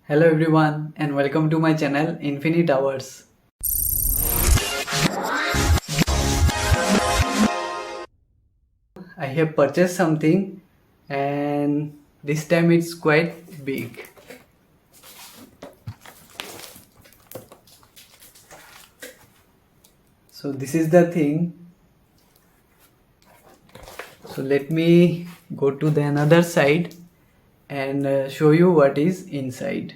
Hello everyone and welcome to my channel Infinite Hours. I have purchased something and this time it's quite big. So this is the thing. So let me go to the another side and show you what is inside.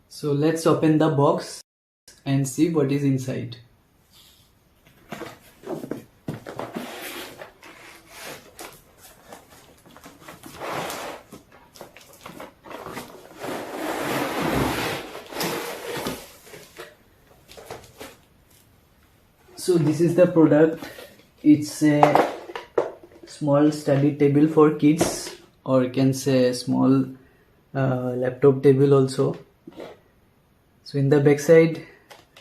So let's open the box and see what is inside. So this is the product. It's a small study table for kids, or you can say small laptop table also. So in the back side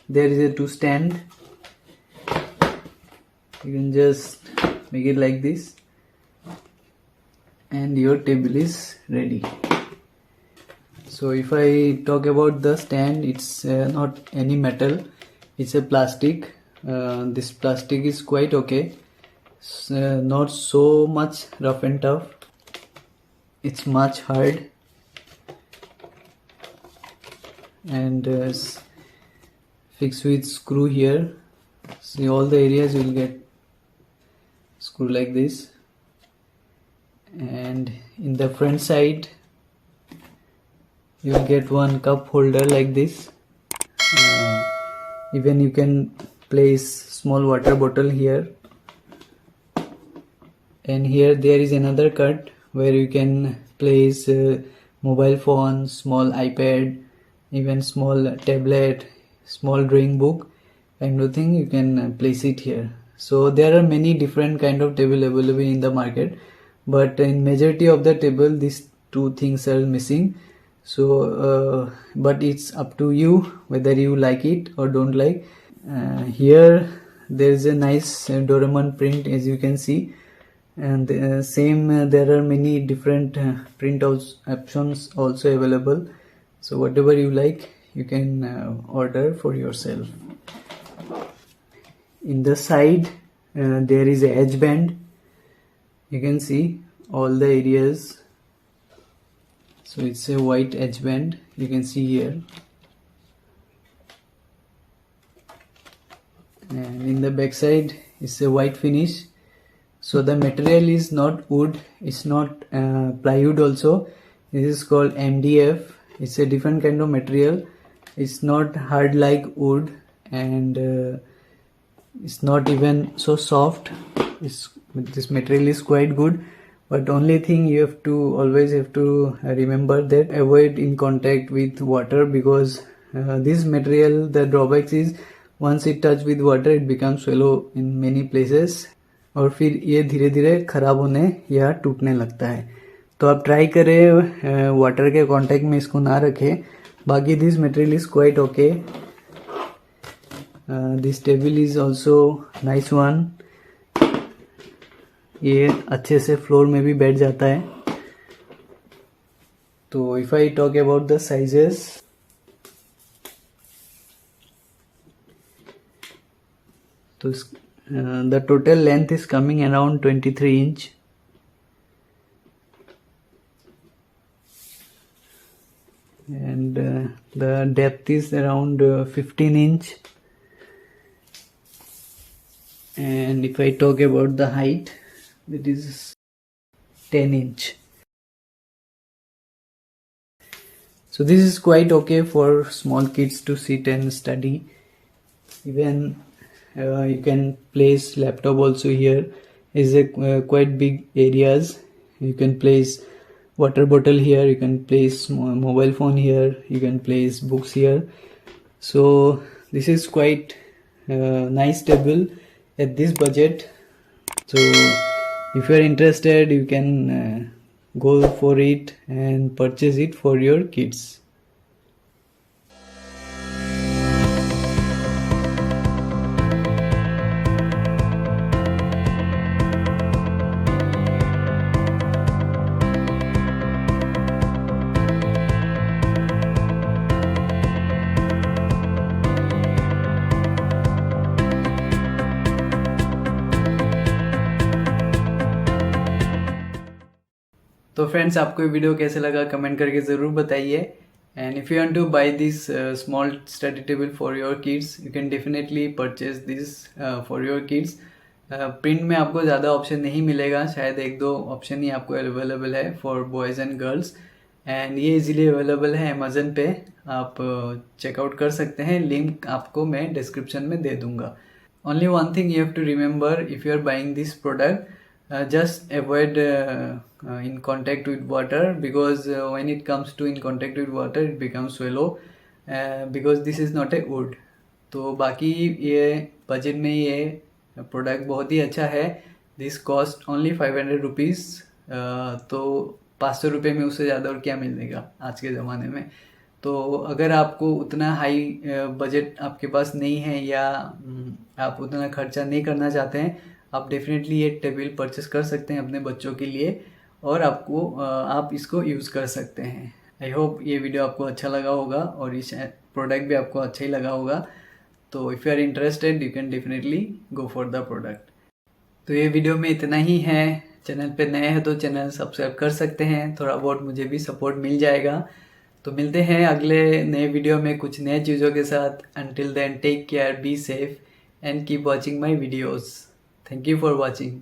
there is a two stand. You can just make it like this and your table is ready. So if I talk about the stand, it's not any metal, it's a plastic. This plastic is quite okay, not so much rough and tough, it's much hard, and fixed with screw here. See, all the areas will get screw like this, and in the front side you will get one cup holder like this. Even you can place small water bottle here, and here there is another cut where you can place mobile phone, small iPad, even small tablet, small drawing book kind of thing. You can place it here. So there are many different kind of table available in the market, but in majority of the table these two things are missing. So but it's up to you whether you like it or don't like. Here there is a nice Doraemon print, as you can see, and there are many different print options also available. So whatever you like you can order for yourself. In the side there is a edge band. You can see all the areas. So it's a white edge band, you can see here, and in the back side is a white finish. So the material is not wood, it's not plywood also. This is called MDF. It's a different kind of material. It's not hard like wood, and it's not even so soft. This material is quite good, but only thing you have to always remember that avoid in contact with water, because this material, the drawbacks is once it touch with water it becomes yellow in many places, और फिर ये धीरे धीरे खराब होने या टूटने लगता है. तो आप ट्राई करें वाटर के कांटेक्ट में इसको ना रखें. बाकी this material is quite okay. This table is also nice one. ये अच्छे से फ्लोर में भी बैठ जाता है. तो if I talk about the sizes, तो the total length is coming around 23 inch, and the depth is around 15 inch, and if I talk about the height, it is 10 inch. So this is quite okay for small kids to sit and study. Even you can place laptop also here. Is a quite big areas. You can place water bottle here, you can place mobile phone here, you can place books here. So this is quite nice table at this budget. So if you are interested, you can go for it and purchase it for your kids. तो friends, आपको ये video कैसे लगा comment करके ज़रूर बताइए। And if you want to buy this small study table for your kids, you can definitely purchase this for your kids. Print में आपको ज़्यादा ऑप्शन नहीं मिलेगा, शायद एक दो ऑप्शन ही आपको अवेलेबल है for boys and girls. And ये इजीली अवेलेबल है अमेजन पे, आप चेकआउट कर सकते हैं। लिंक आपको मैं डिस्क्रिप्शन में दे दूंगा। Only one thing you have to remember if you are buying this product, just avoid in contact with water, because when it comes to in contact with water it becomes swallow, because this is not a wood. तो बाकी ये budget में ये product बहुत ही अच्छा है। This cost only 500 rupees. तो 500 रुपये में उससे ज़्यादा और क्या मिलेगा आज के ज़माने में। तो अगर आपको उतना हाई बजट आपके पास नहीं है, या आप उतना खर्चा नहीं करना चाहते हैं, आप डेफिनेटली ये टेबल परचेस कर सकते हैं अपने बच्चों के लिए, और आप इसको यूज़ कर सकते हैं। आई होप ये वीडियो आपको अच्छा लगा होगा और इस प्रोडक्ट भी आपको अच्छा ही लगा होगा। तो if you are interested, you can definitely go for the product. तो ये वीडियो में इतना ही है। चैनल पे नए हैं तो चैनल सब्सक्राइब कर सकते हैं, थोड़ा बहुत मुझे भी सपोर्ट मिल जाएगा। तो मिलते हैं अगले नए वीडियो में कुछ नए चीज़ों के साथ। Until then, take care, be safe and keep watching my videos. Thank you for watching.